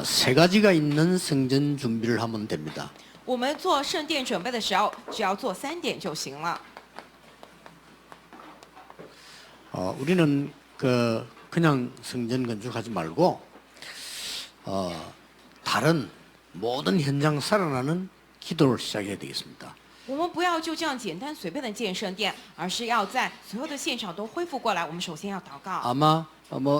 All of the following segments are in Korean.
세 가지가 있는 성전 준비를 하면 됩니다. 我们做圣殿准备的时候，只要做3点就行了。 우리는 그냥 성전 건축하지 말고 다른 모든 현장 살아나는 기도를 시작해야 되겠습니다. 我们不要就这样简单随便的建圣殿，而是要在所有的现场都恢复过来。我们首先要祷告。 아마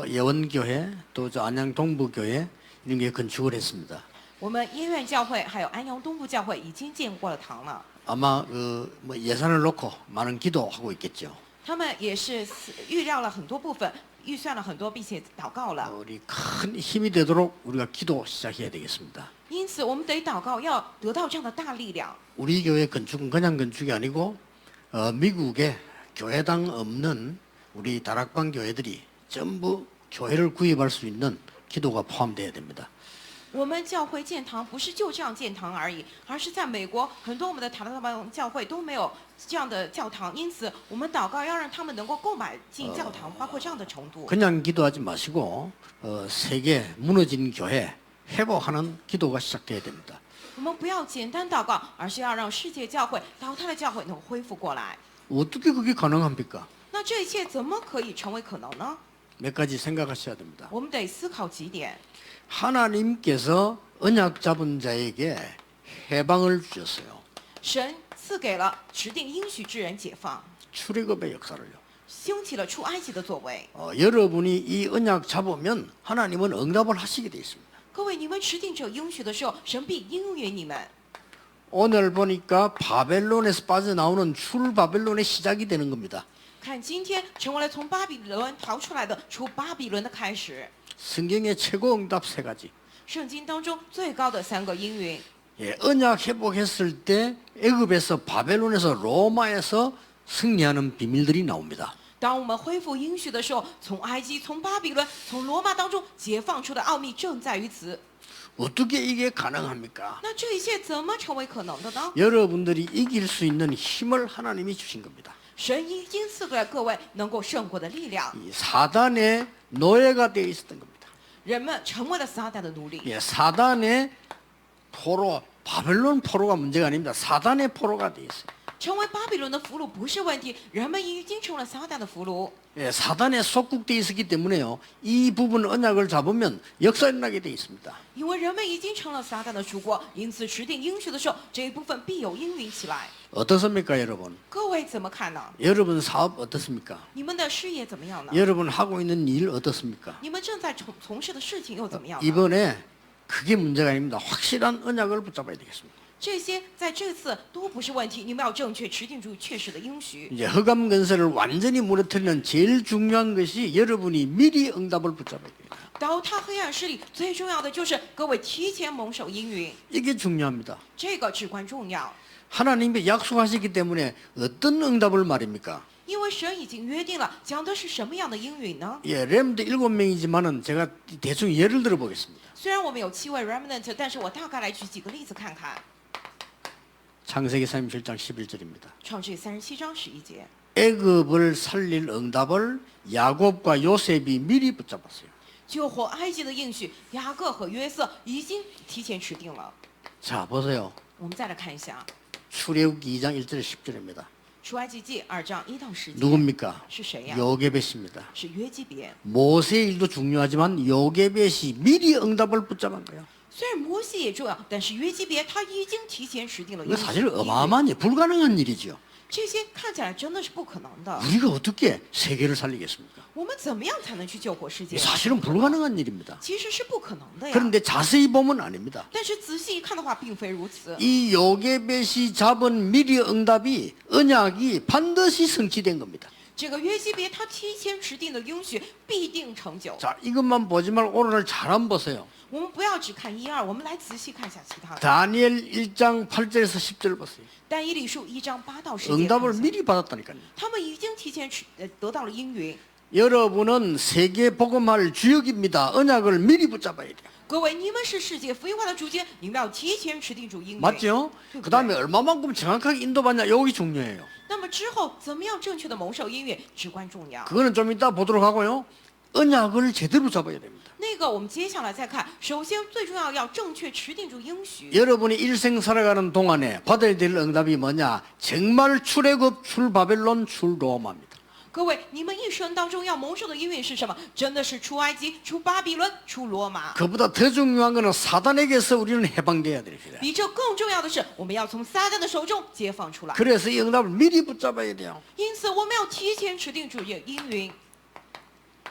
예원교회 또 저 안양 동부교회 이런 게 건축을 했습니다. 我们耶院教会还有安阳东部教会已经建过了堂了， 아마 예산을 놓고 많은 기도하고 있겠죠. 他们也是预料了很多部分，预算了很多，并且祷告了。 우리 큰 힘이 되도록 우리가 기도 시작해야 되겠습니다. 因此，我们得祷告，要得到这样的大力量。 우리 교회 건축은 그냥 건축이 아니고 미국에 교회당 없는 우리 다락방 교회들이 전부 교회를 구입할 수 있는 기도가 포함되어야 됩니다. 我们教会建堂不是就这样建堂而已，而是在美国很多我们的塔拉邦教会都没有这样的教堂，因此我们祷告要让他们能够购买进教堂，包括这样的程度。 그냥 기도하지 마시고 세계 무너진 교회 회복하는 기도가 시작돼야 됩니다. 我们不要简单祷告，而是要让世界教会倒塌的教会能够恢复过来。 어떻게 그게 가능합니까? 那这一切怎么可以成为可能呢？ 몇 가지 생각하셔야 됩니다. 我们得思考几点。 하나님께서 언약 잡은 자에게 해방을 주셨어요. 神赐给了指定应许之人解放， 출애굽의 역사를요. 兴起了出埃及的作为。 여러분이 이 언약 잡으면 하나님은 응답을 하시게 돼 있습니다. 各位，你们持定这应许的时候，神必应允你们。 오늘 보니까 바벨론에서 빠져나오는 출바벨론의 시작이 되는 겁니다. 看今天成为了从巴比伦逃出来的出巴比伦的开始。 성경의 최고 응답 세 가지. 圣经当中最高的3个应允。 언약 회복했을 때 애굽에서 바벨론에서 로마에서 승리하는 비밀들이 나옵니다. 当我们恢复应许的时候，从埃及、从巴比伦、从罗马当中解放出的奥秘正在于此。 어떻게 이게 가능합니까? 那这一切怎么成为可能的呢？ 여러분들이 이길 수 있는 힘을 하나님이 주신 겁니다. 神已经赐给了各位能够胜过的力量， 이 사단의 노예가 되어 있었던 겁니다. 人们成为了撒旦的奴隶。 사단의 포로, 바벨론 포로가 문제가 아닙니다. 사단의 포로가 되어 있어요. 成为巴比伦的俘虏不是问题，人们已经成了撒旦的俘虏。 사단에 속국되어 있었기 때문에요. 이 부분 언약을 잡으면 역사 일어나게 되어 있습니다. 因为人们已经成了撒旦的属国，因此持定应许的时候，这一部分必有应允起来。 어떻습니까, 여러분? 各位怎么看呢？ 여러분 사업 어떻습니까? 你们的事业怎么样呢？ 여러분 하고 있는 일 어떻습니까? 你们正在从事的事情又怎么样呢？ 이번에 그게 문제가 아닙니다. 확실한 언약을 붙잡아야 되겠습니다. 这些在这次都不是问题，你们要正确持定住确实的应许。 이제 흑암 건설을 완전히 무너뜨리는 제일 중요한 것이 여러분이 미리 응답을 붙잡아야 돼요. 倒塌黑暗势力最重要的就是各位提前蒙受应允， 이게 중요합니다. 这个至关重要。 하나님이 약속하시기 때문에 어떤 응답을 말입니까? 因为神已经约定了，讲的是什么样的应允呢？ 렘드 7명이지만은 제가 대충 예를 들어 보겠습니다. 虽然我们有7位 remnant， 但是我大概来举几个例子看看。 창세기 37장 11절입니다. 创世37章11节， 애굽을 살릴 응답을 야곱과 요셉이 미리 붙잡았어요. 救活埃及的应许，雅各和约瑟已经提前持定了。 자, 보세요. 我们再来看一下 출애굽기 2장 1절 10절입니다. 出埃及记2章1到10节， 누굽니까? 是谁呀？ 요게벳입니다. 是约基别。 모세의 일도 중요하지만 요게벳이 미리 응답을 붙잡은 거예요. 虽然摩西也重要，但是约基别他已经提前持定了应 이거 许。 사실 어마어마한 일, 불가능한 일이죠. 这些看起来真的是不可能的。 우리가 어떻게 세계를 살리겠습니까? 我们怎么样才能去救活世界？ 사실은 불가능한 일입니다. 其实是不可能的呀。 그런데 자세히 보면 아닙니다. 但是仔细一看的话，并非如此。 이 요게벳이 잡은 미리 응답이 언약이 반드시 성취된 겁니다. 这个约基别他提前持定的应许必定成就。 자, 이것만 보지 말고 오늘 잘 한번 보세요. 我们不要只看1、2，我们来仔细看一下其他的。 다니엘 1장 8절에서 10절 보세요. 但以理书1章8到10节， 응답을 미리 받았다니까요. 他们已经提前得到了应允。 여러분은 세계 복음할 주역입니다. 언약을 미리 붙잡아야 돼요. 各位，你们是世界福音化的主角，你们要提前持定主应允。 맞죠? 그 다음에 얼마만큼 정확하게 인도받냐 여기 중요해요. 那么之后怎么样正确的蒙受音乐至关重要。 그거는 좀 이따 보도록 하고요. 언약을 제대로 잡아야 됩니다. 那个我们接下来再看，首先最重要要正确持定住应许。 여러분이 일생 살아가는 동안에 받아야 될 응답이 뭐냐? 정말 출애굽, 출 바벨론, 출 로마입니다. 各位，你们一生当中要蒙受的应允是什么？真的是出埃及、出巴比伦、出罗马。 그보다 더 중요한 것은 사단에게서 우리는 해방돼야 됩니다. 比这更重要的是，我们要从撒旦的手中解放出来。 그래서 이 응답을 미리 붙잡아야 돼요. 因此，我们要提前持定主这应允。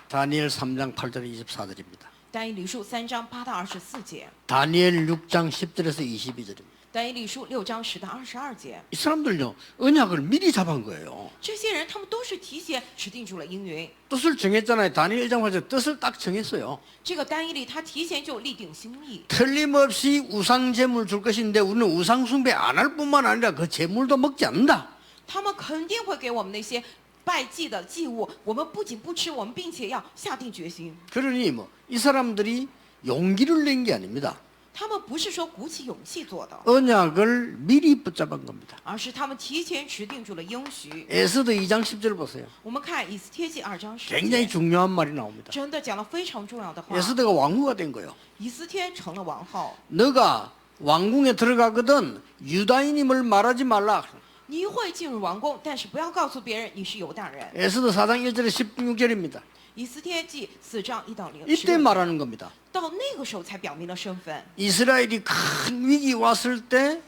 다니엘 3장 8절 24절입니다. 但以理书3章8到24节， 다니엘 6장 10절에서 22절입니다. 但以理书6章10到22节， 이 사람들요 언약을 미리 잡은 거예요. 这些人他们都是提前持定住了应允。 뜻을 정했잖아요. 다니엘 1장 8절 뜻을 딱 정했어요. 这个单一里他提前就立定心意， 틀림없이 우상 제물 줄 것인데 우리는 우상 숭배 안 할 뿐만 아니라 그 제물도 먹지 않는다. 他们肯定会给我们那些拜祭的祭物，我们不仅不吃，我们并且要下定决心。 그러니 뭐 이 사람들이 용기를 낸 게 아닙니다. 他们不是说鼓起勇气做的， 언약을 미리 붙잡은 겁니다. 而是他们提前持定住了应许。 에스더 2장 10절 보세요. 我们看以斯帖记2章10 굉장히 节， 중요한 말이 나옵니다. 真的讲了非常重要的话。 에스더가 왕후가 된 거예요. 以斯帖成了王后， 너가 왕궁에 들어가거든 유다인임을 말하지 말라. 你会进入王宫，但是不要告诉别人你是犹大人。 에스더 4장 1절에 16절입니다. 以斯帖记4章1到6 이때 말하는 겁니다. 到那个时候才表明了身份。 이스라엘이 큰 위기 왔을 때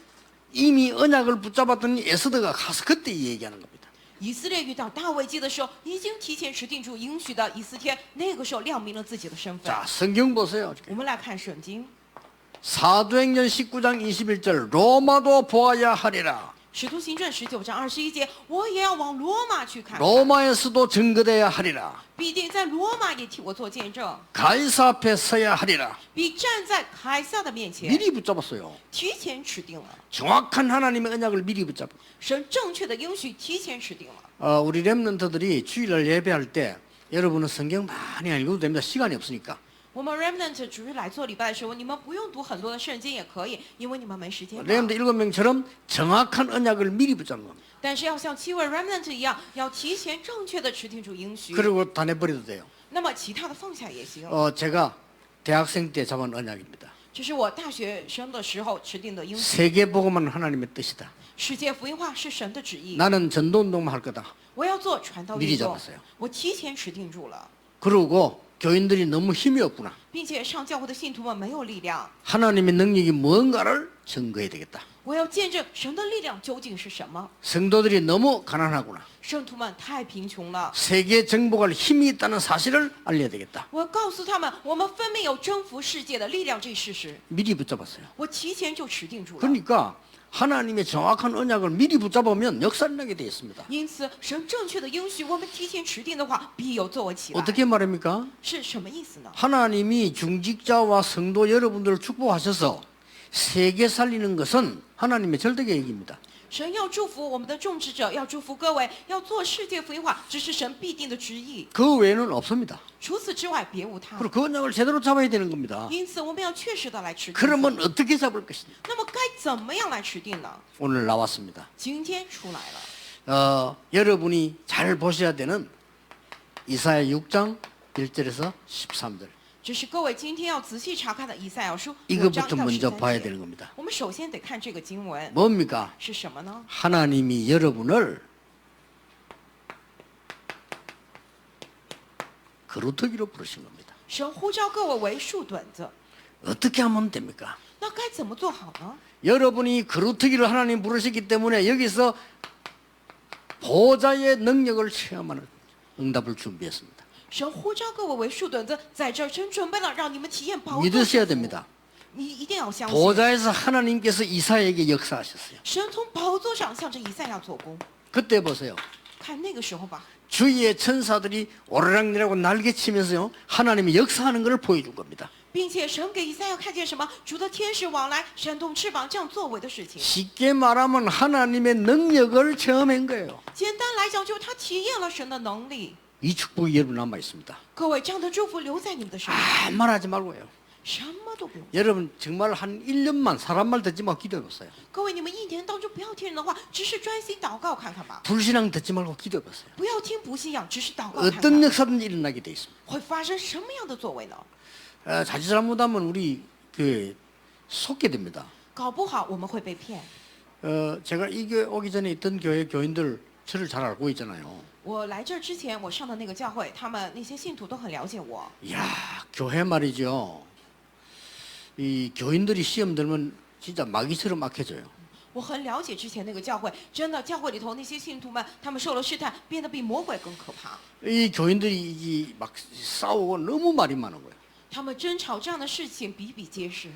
이미 언약을 붙잡았더니 에스더가 가서 그때 이 얘기하는 겁니다. 以色列遇到大危机的时候，已经提前持定住应许的以斯帖，那个时候亮明了自己的身份。 자, 성경 보세요. 我们来看圣经， 사도행전 19장 21절 로마도 보아야 하리라. 使徒行传19章21节，我也要往罗马去看看， 로마에서도 증거돼야 하리라. 必定在罗马也替我做见证， 가이사 앞에 서야 하리라. 必站在凯撒的面前。 미리 붙잡았어요. 提前持定了， 정확한 하나님의 언약을 미리 붙잡아. 神正确的应许提前持定了。 우리 렘넌트들이 주일날 예배할 때 여러분은 성경 많이 안 읽어도 됩니다. 시간이 없으니까. 我们 remnant 主日来做礼拜的时候，你们不用读很多的圣经也可以，因为你们没时间嘛。 렘넌트 7명처럼 정확한 언약을 미리 붙잡는 겁니다. 但是要像7位 remnant 一样，要提前正确的持定住应许。 그리고 다 내버려도 돼요. 那么其他的放下也行。 제가 대학생 때 잡은 언약입니다. 这是我大学生的时候持定的应许。 세계복음은 하나님의 뜻이다. 世界福音化是神的旨意， 나는 전도운동만 할 거다. 我要做传道 미리 运动 잡았어요. ，我提前持定住了， 그리고 교인들이 너무 힘이 없구나. 并且上教会的信徒们没有力量， 하나님의 능력이 뭔가를 증거해야 되겠다. 我要见证神的力量究竟是什么。 성도들이 너무 가난하구나. 圣徒们太贫穷了， 세계 정복할 힘이 있다는 사실을 알려야 되겠다. 我要告诉他们，我们分明有征服世界的力量这一事实。 미리 붙잡았어요. 我提前就持定住了。 그러니까 하나님의 정확한 언약을 미리 붙잡으면 역사를 나게 되어 있습니다. 因此，神正确的应许，我们提前持定的话，必有作为起来。 어떻게 말합니까? 是什么意思呢？ 하나님이 중직자와 성도 여러분들을 축복하셔서 세계 살리는 것은 하나님의 절대 계획입니다. 神要祝福我们的种植者，要祝福各位，要做世界福音化，这是神必定的旨意。 그 외에는 없습니다. 除此之外，别无他。 그리고 그 언약을 제대로 잡아야 되는 겁니다. 因此，我们要确实的来持定。 그러면 어떻게 잡을 것이냐? 那么该怎么样来持定呢？ 오늘 나왔습니다. 今天出来了， 여러분이 잘 보셔야 되는 이사야 6장 1절에서 13절. 这是各位今天要仔细查看的以赛亚书6 이것부터 章到 먼저 13 봐야 节。 되는 겁니다. 我们首先得看这个经文 뭡니까? 是什么呢？ 하나님이 여러분을 그루터기로 부르신 겁니다. 神呼召各位为树墩子， 어떻게 하면 됩니까? 那该怎么做好呢？ 여러분이 그루터기를 하나님 부르셨기 때문에 여기서 보좌의 능력을 체험하는 응답을 준비했습니다. 神呼召各位为树墩子，在这儿神准备了让你们体验宝座。 믿으셔야 됩니다. 你一定要相信， 보좌에서 하나님께서 이사야에게 역사하셨어요. 神从宝座上向着以赛亚做工。 그때 보세요. 看那个时候吧， 주위의 천사들이 오르락내리락 날개치면서요 하나님이 역사하는 것을 보여준 겁니다. 并且神给以赛亚看见什么？主的天使往来，扇动翅膀这样作为的事情。 쉽게 말하면 하나님의 능력을 체험한 거예요. 简单来讲，就是他体验了神的能力。 이 축복이 여러분 남아 있습니다. 各位，这样的祝福留在你们的身上， 아, 말하지 말고요. 什么都不用。 여러분 정말 한 1년만 사람 말 듣지 말고 기도해 보세요. 各位，你们一年当中不要听人的话，只是专心祷告看看吧。 불신앙 듣지 말고 기도해 보세요. 不要听不信仰，只是祷告看 어떤 看， 역사든지 일어나게 돼 있습니다. 会发生什么样的作为呢？ 자칫 잘못하면 우리 속게 됩니다. 搞不好我们会被骗。 제가 이 교회 오기 전에 있던 교회 교인들 저를 잘 알고 있잖아요. 我来这儿之前，我上的那个教会，他们那些信徒都很了解我。 이야, 교회 말이죠. 이 교인들이 시험 들면 진짜 마귀처럼 막혀져요. 我很了解之前那个教会，真的教会里头那些信徒们，他们受了试探，变得比魔鬼更可怕。 이 교인들이 막 싸우고 너무 말이 많은 거예요. 他们争吵这样的事情比比皆是。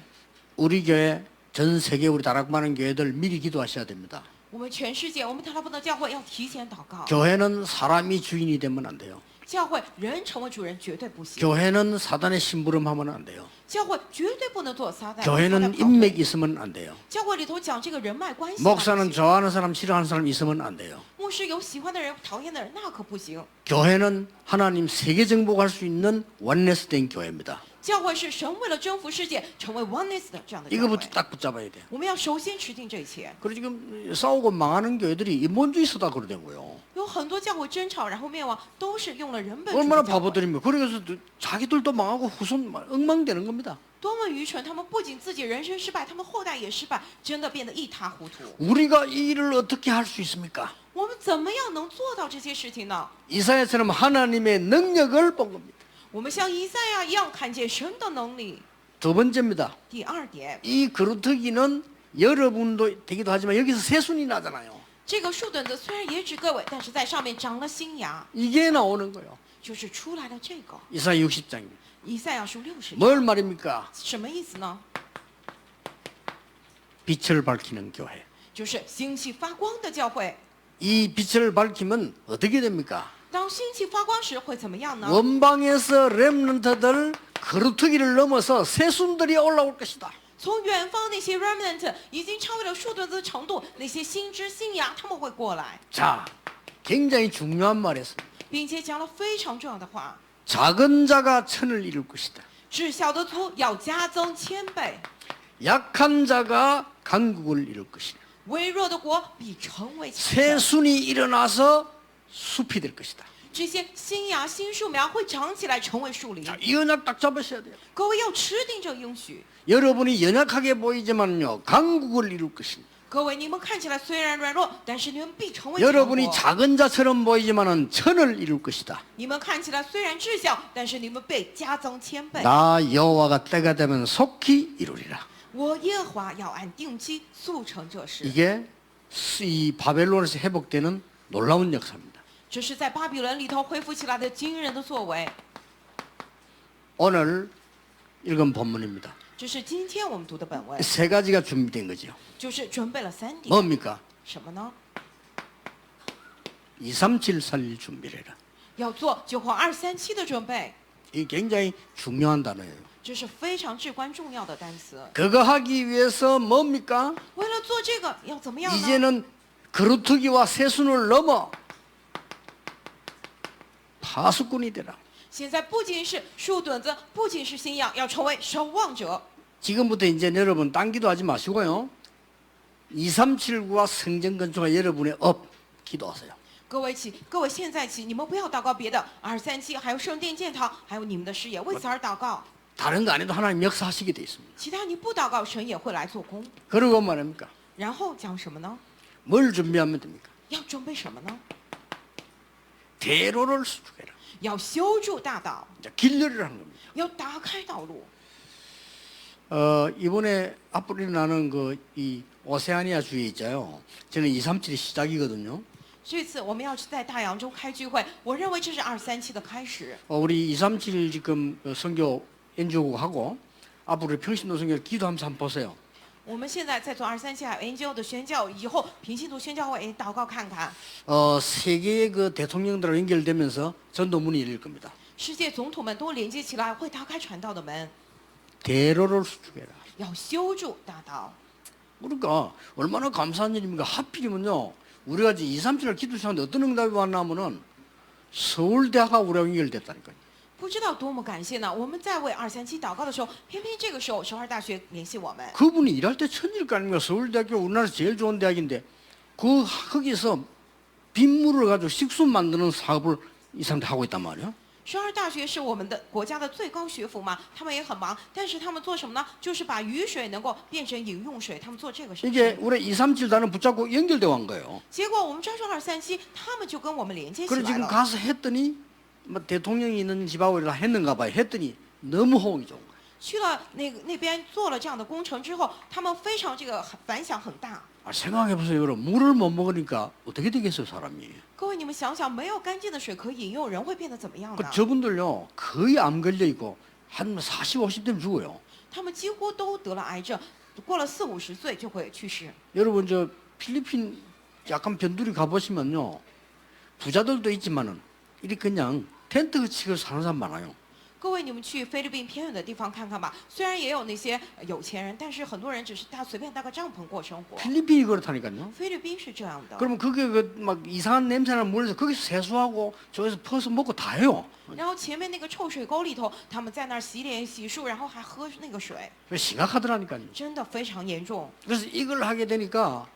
우리 교회 전 세계 우리 다락방하는 교회들 미리 기도하셔야 됩니다. 我们全世界，我们塔拉布的教会要提前祷告。 교회는 사람이 주인이 되면 안 돼요. 教会人成为主人绝对不行， 교회는 사단의 심부름하면 안 돼요. 教会绝对不能做撒旦。 교회는 인맥이 있으면 안 돼요. 教会里头讲这个人脉关系， 목사는 좋아하는 사람 싫어하는 사람 있으면 안 돼요. 牧师有喜欢的人、讨厌的人，那可不行。 교회는 하나님 세계 정복할 수 있는 원네스 된 교회입니다. 教会是神为了征服世界，成为 oneness 的这样的教 이거부터 会。 딱 붙잡아야 돼요. 我们要首先持定这一切。 그리고 지금 싸우고 망하는 교회들이 인본주의 쓰다 그러는 거예요. 有很多教会争吵然后灭亡，都是用了人本主 얼마나 义教会。 바보들입니까? 그래서 자기들도 망하고 후손 엉망되는 겁니다. 多么愚蠢！他们不仅自己人生失败，他们后代也失败，真的变得一塌糊涂。 우리가 이 일을 어떻게 할 수 있습니까? 我们怎么样能做到这些事情呢？ 이사야처럼 하나님의 능력을 본 겁니다. 我们像以赛亚一样看见神的能力。 두 번째입니다. 第二点， 이 그루터기는 여러분도 되기도 하지만 여기서 새순이 나잖아요. 这个树墩子虽然也指各位，但是在上面长了新芽， 이게 나오는 거예요. 就是出来了这个。 이사야 60장입니다. 以赛亚书60章， 뭘 말입니까? 什么意思呢？ 빛을 밝히는 교회. 就是星气发光的教会。 이 빛을 밝히면 어떻게 됩니까? 当星气发光时会怎么样呢？ 원방에서 렘넌트들 그루터기를 넘어서 새순들이 올라올 것이다. 从远方那些 remnant 已经超越了树墩子的程度，那些新枝新芽他们会过来， 자, 굉장히 중요한 말이었습니다. 并且讲了非常重要的话： 작은 자가 천을 이룰 것이다. 至小的族要加增千倍， 약한 자가 강국을 이룰 것이다. 微弱的国必成为强盛。 새순이 일어나서 숲이 될 것이다. 这些新芽、新树苗会长起来成为树林。 자, 이 언약 딱 잡으셔야 돼요. 各位要持定这应许。 여러분이 연약하게 보이지만요, 강국을 이룰 것입니다. 各位，你们看起来虽然软弱，但是你们必成为强 여러분이 国。 작은 자처럼 보이지만은 천을 이룰 것이다. 你们看起来虽然智小，但是你们被加增千倍。 나 여호와가 때가 되면 속히 이루리라. 我耶和华要按定期速成这事。 이게 이 바벨론에서 회복되는 놀라운 역사입니다. 这是在巴比伦里头恢复起来的惊人的作为。 오늘 읽은 본문입니다. 这是今天我们读的本文， 세 가지가 준비된 거죠. 就是准备了3点。 뭡니까? 什么呢？ 237 살릴 준비를 해라. 要做救活237的准备， 이게 굉장히 중요한 단어예요. 这是非常至关重要的单词。 그거 하기 위해서 뭡니까? 为了做这个，要怎么样呢？ 이제는 그루터기와 새순을 넘어 파수꾼이 되라. 现在不仅是树墩子，不仅是信仰，要成为守望者。 지금부터 이제 여러분 딴 기도하지 마시고요. 237구와 성전 건축과 여러분의 업 기도하세요. 各位现在起，你们不要祷告别的，237还有圣殿建堂，还有你们的事业，为此而祷告。 다른 거 안 해도 하나님 역사하시게 돼 있습니다. 其他你不祷告，神也会来做工。 그리고 말입니까? 然后讲什么呢？ 뭘 준비하면 됩니까? 要准备什么呢？ 대로를 수축해라. 要修筑大道， 이제 길열이라는 겁니다. 要打开道路。 이번에 앞으로 일어나는 이 오세아니아 주에 있잖아요. 저는 237이 시작이거든요. 这次我们要在大洋中开聚会，我认为这是237的开始。 우리 237 지금 선교 NGO하고 앞으로 평신도 선교 기도하면서 한번 보세요. 我们现在在做237还有 NGO 的宣教，以后平信徒宣教会祷告看看， 세계의 그 대통령들과 연결되면서 전도문이 열릴 겁니다. 世界总统们都连接起来，会打开传道的门。 대로를 수축해라. 要修筑大道， 그러니까 얼마나 감사한 일입니까? 하필이면요. 우리가 이제 237을 기도 시작하는데 어떤 응답이 왔냐면은 서울대학하고 우리가 연결됐다니까요. 不知道多么感谢呢！我们在为237祷告的时候，偏偏这个时候首尔大学联系我们。 그분이 일할 때 천일거 아닙니까? 서울대학교 우리나라 제일 좋은 대학인데 거기서 빗물을 가지고 식수 만드는 사업을 이 사람들 하고 있단 말이에요. 首尔大学是我们的国家的最高学府嘛，他们也很忙，但是他们做什么呢？就是把雨水能够变成饮用水，他们做这个事 이게 情。 우리 237단을 붙잡고 연결되어 간 거예요. 结果我们招收237，他们就跟我们连接起 그래서 来 지금 了。 가서 했더니 뭐 대통령이 있는 집하고 이렇게 했는가 봐요. 했더니 너무 호응이 좋은 거예요. 去了那边做了这样的工程之后，他们非常这个反响很大。 아, 생각해보세요. 여러분 물을 못 먹으니까 어떻게 되겠어요 사람이. 各位，你们想想，没有干净的水可饮用，人会变得怎么样 그 呢？ 저분들요 거의 암 걸려 있고 한 40, 50대면 죽어요. 他们几乎都得了癌症，过了40、50岁就会去世。 여러분 저 필리핀 약간 변두리 가보시면요 부자들도 있지만은 이렇게 그냥 텐트 치고 사는 사람 많아요. 各位，你们去菲律宾偏远的地方看看吧，虽然也有那些有钱人，但是很多人只是随便搭个帐篷过生活。 필리핀이 그렇다니까요. 菲律宾是这样的。 그러면 그게 그 막 이상한 냄새나는 물에서 거기서 세수하고 저기서 퍼서 먹고 다 해요. 然后前面那个臭水沟里头，他们在那儿洗脸洗漱，然后还喝那个水， 심각하더라니까요. 真的非常严重。 그래서 이걸 하게 되니까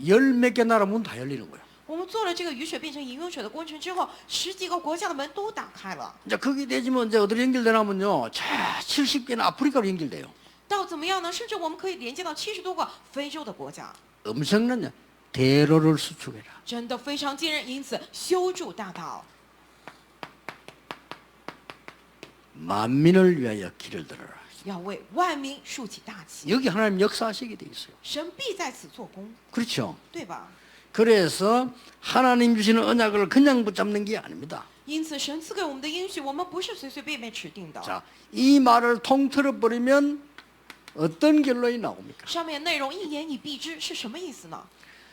열 몇 개 나라 문 다 열리는 거예요. 我们做了这个雨水变成饮用水的工程之后，10几个国家的门都打开了。 이제 거기 되지면 이제 어디로 연결되냐면요. 자 70개는 아프리카로 연결돼요. 到怎么样呢？甚至我们可以连接到70多个非洲的国家， 엄청난 대로를 수축해라. 真的非常惊人。因此，修筑大道， 만민을 위하여 길을 들어라. 要为万民竖起大旗。 여기 하나님 역사하시게 돼 있어요. 神必在此做工， 그렇죠. 对吧？ 그래서 하나님 주시는 언약을 그냥 붙잡는 게 아닙니다. 因此，神赐给我们的应许，我们不是随随便便持定的。 자, 이 말을 통틀어 버리면 어떤 결론이 나옵니까? 上面内容一言以蔽之是什么意思呢？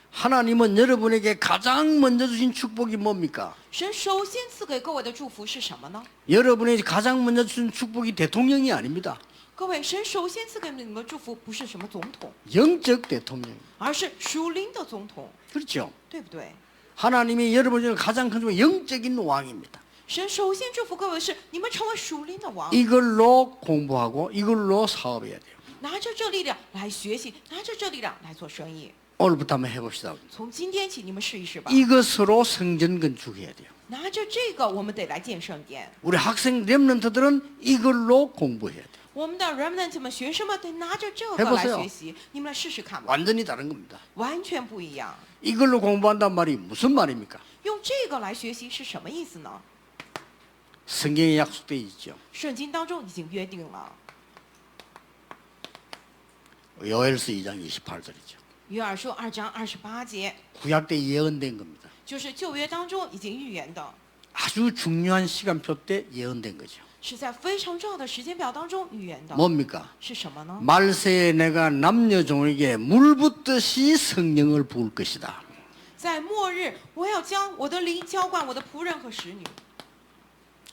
하나님은 여러분에게 가장 먼저 주신 축복이 뭡니까? 神首先赐给各位的祝福是什么呢？ 여러분에게 가장 먼저 주신 축복이 대통령이 아닙니다. 各位，神首先赐给你们的祝福不是什么总统， 영적 대통령. 而是属灵的总统， 그렇죠. 对不对？ 하나님이 여러분 중에 가장 큰 축복은 영적인 왕입니다. 神首先祝福各位的是你们成为属灵的王， 이걸로 공부하고 이걸로 사업해야 돼요. 拿着这力量来学习，拿着这力量来做生意。 오늘부터 한번 해봅시다. 从今天起，你们试一试吧。 이것으로 성전 건축해야 돼요. 拿着这个，我们得来建圣殿。 우리 학생 렘넌트들은 이걸로 공부해야 돼요. 我们的 remnant 们、学生们得拿着这个 해보세요 来学习。你们来试试看吧， 완전히 다른 겁니다. 完全不一样。 이걸로 공부한단 말이 무슨 말입니까? 用这个来学习是什么意思呢？ 성경에 약속되어 있죠. 圣经当中已经约定了， 요엘서 2장 28절이죠. 约珥书2章28节， 구약 때 예언된 겁니다. 就是旧约当中已经预言的， 아주 중요한 시간표 때 예언된 거죠. 是在非常重要的时间表当中预言的。 뭡니까? 是什么呢？ 말세에 내가 남녀 종에게 물 붓듯이 성령을 부을 것이다. 在末日，我要将我的灵浇灌我的仆人和使女，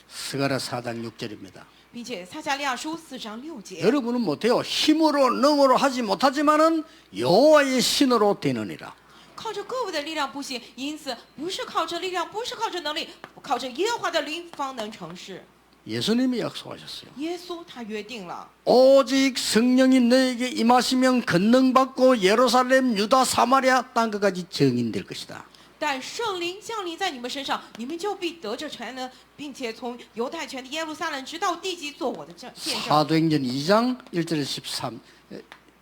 스가랴 4장 6절입니다. 并且撒迦利亚书4章6节。 여러분은 못해요. 힘으로 능으로 하지 못하지만은 여호와의 신으로 되느니라. 靠着各位的力量不行，因此不是靠着力量，不是靠着能力，靠着耶和华的灵方能成事。 예수님이 약속하셨어요. 耶稣他约定了， 오직 성령이 너에게 임하시면 권능받고 예루살렘, 유다, 사마리아 땅끝까지 증인될 것이다. 但圣灵降临在你们身上，你们就必得着全能，并且从犹太全的耶路撒冷直到地极做我的见证。 사도행전 2장 1절에 13,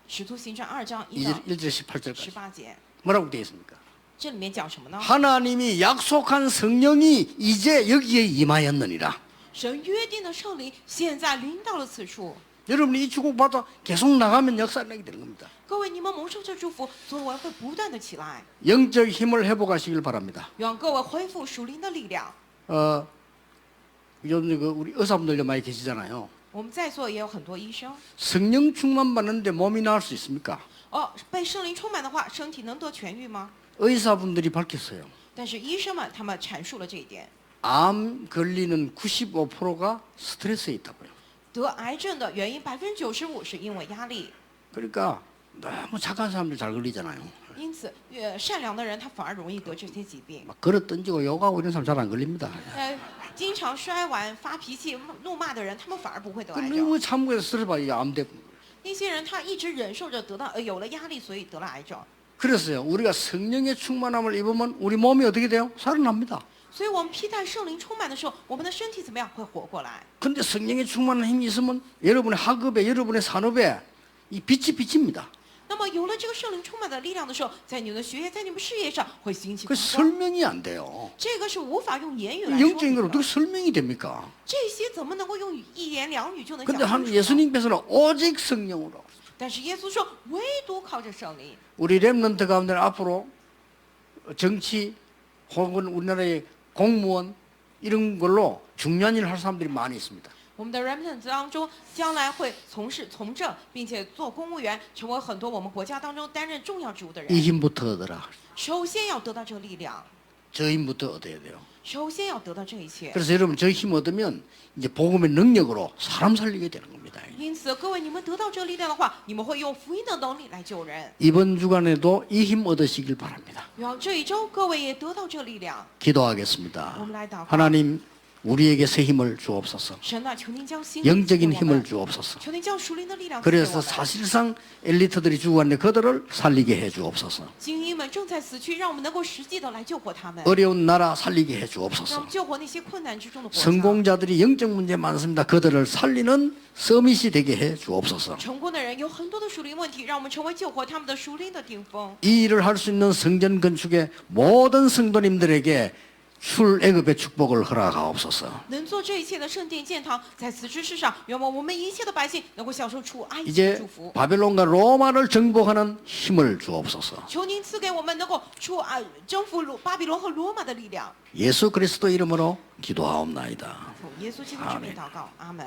使徒行传2章1 1절, 到 1절에 18절까지 18节， 뭐라고 되어 있습니까? 这里面讲什么呢？ 하나님이 약속한 성령이 이제 여기에 임하였느니라. 神约定的圣灵现在临到了此处。 여러분이 이 축복 받아 계속 나가면 역사하게 되는 겁니다. 各位，你们蒙受这祝福，作为会不断的起来， 영적 힘을 회복하시길 바랍니다. 让各位恢复属灵的力量。 요즘 그 우리 의사분들 많이 계시잖아요. 我们在座也有很多医生， 성령 충만 받는데 몸이 나을 수 있습니까? 被圣灵充满的话，身体能得痊愈吗？ 의사분들이 밝혔어요. 但是医生们他们阐述了这一点， 암 걸리는 95%가 스트레스에 있다고요. 得癌症的原因95%是因为压力， 그러니까 너무 착한 사람들 잘 걸리잖아요. 因此，越善良的人，他反而容易得这些疾病。 막 걸어 던지고 욕하고 이런 사람 잘 안 걸립니다. 经常摔碗、发脾气、怒骂的人，他们反而不会得癌症。 너무 참고해서 스트레스 받아 암 돼. 那些人他一直忍受着得到有了压力，所以得了癌症。 그래서요, 우리가 성령의 충만함을 입으면 우리 몸이 어떻게 돼요? 살아납니다. 所以我们披戴圣灵充满的时候，我们的身体怎么样？会活过来。 근데 성령의 충만한 힘이 있으면 여러분의 학업에, 여러분의 산업에 이 빛이 비칩니다. 那么有了这个圣灵充满的力量的时候，在你们的学业、在你们事业上会兴起 그 发光。 설명이 안 돼요. 这个是无法用言语来说 영적인 걸 明的。 어떻게 설명이 됩니까? 这些怎么能够用一言两语就能讲 근데 清 한 楚呢？ 예수님께서는 오직 성령으로 但是耶稣说，唯独靠着圣灵。 우리 렘넌트 가운데 앞으로 정치 혹은 우리나라의 공무원 이런 걸로 중요한 일을 할 사람들이 많이 있습니다. 我们的 remnant 当中，将来会从政，并且做公务员，成为很多我们国家当中担任重要职务的 이 人。 힘부터 얻어라. 首先要得到这个力量， 저 힘부터 얻어야 돼요. 首先要得到这一切。 그래서 여러분 저 힘 얻으면 이제 복음의 능력으로 사람 살리게 되는 겁니다. 因此，各位，你们得到这个力量的话，你们会用福音的能力来救人。 이번 주간에도 이 힘 얻으시길 바랍니다. 然后这一周，各位也得到这个力量。 기도하겠습니다. 我们来祷告。 하나님 우리에게 새 힘을 주옵소서. 神啊，求您将心 영적인 赐给我 힘을 们， 주옵소서. 求您将属灵的力量赐给我 그래서 们。 사실상 엘리트들이 죽었는데 그들을 살리게 해 주옵소서. 精英们正在死去，让我们能够实际的来救活他们， 어려운 나라 살리게 해 让我 주옵소서. 们救活那些困难之中的国家。 성공자들이 영적 문제 많습니다. 그들을 살리는 서밋이 되게 해 주옵소서. 成功的人有很多的属灵问题，让我们成为救活他们的属灵的顶峰。 이 일을 할 수 있는 성전 건축의 모든 성도님들에게 출애굽의 축복을 허락하옵소서. 能做这一切的圣殿建堂，在此之事上，愿我们一切的百姓能够享受出埃及的 이제 祝福。 바벨론과 로마를 정복하는 힘을 주옵소서. 求您赐给我们能够征服巴比伦和罗马的力量。 예수 그리스도 이름으로 기도하옵나이다. 奉耶稣基督之名祷告，阿门。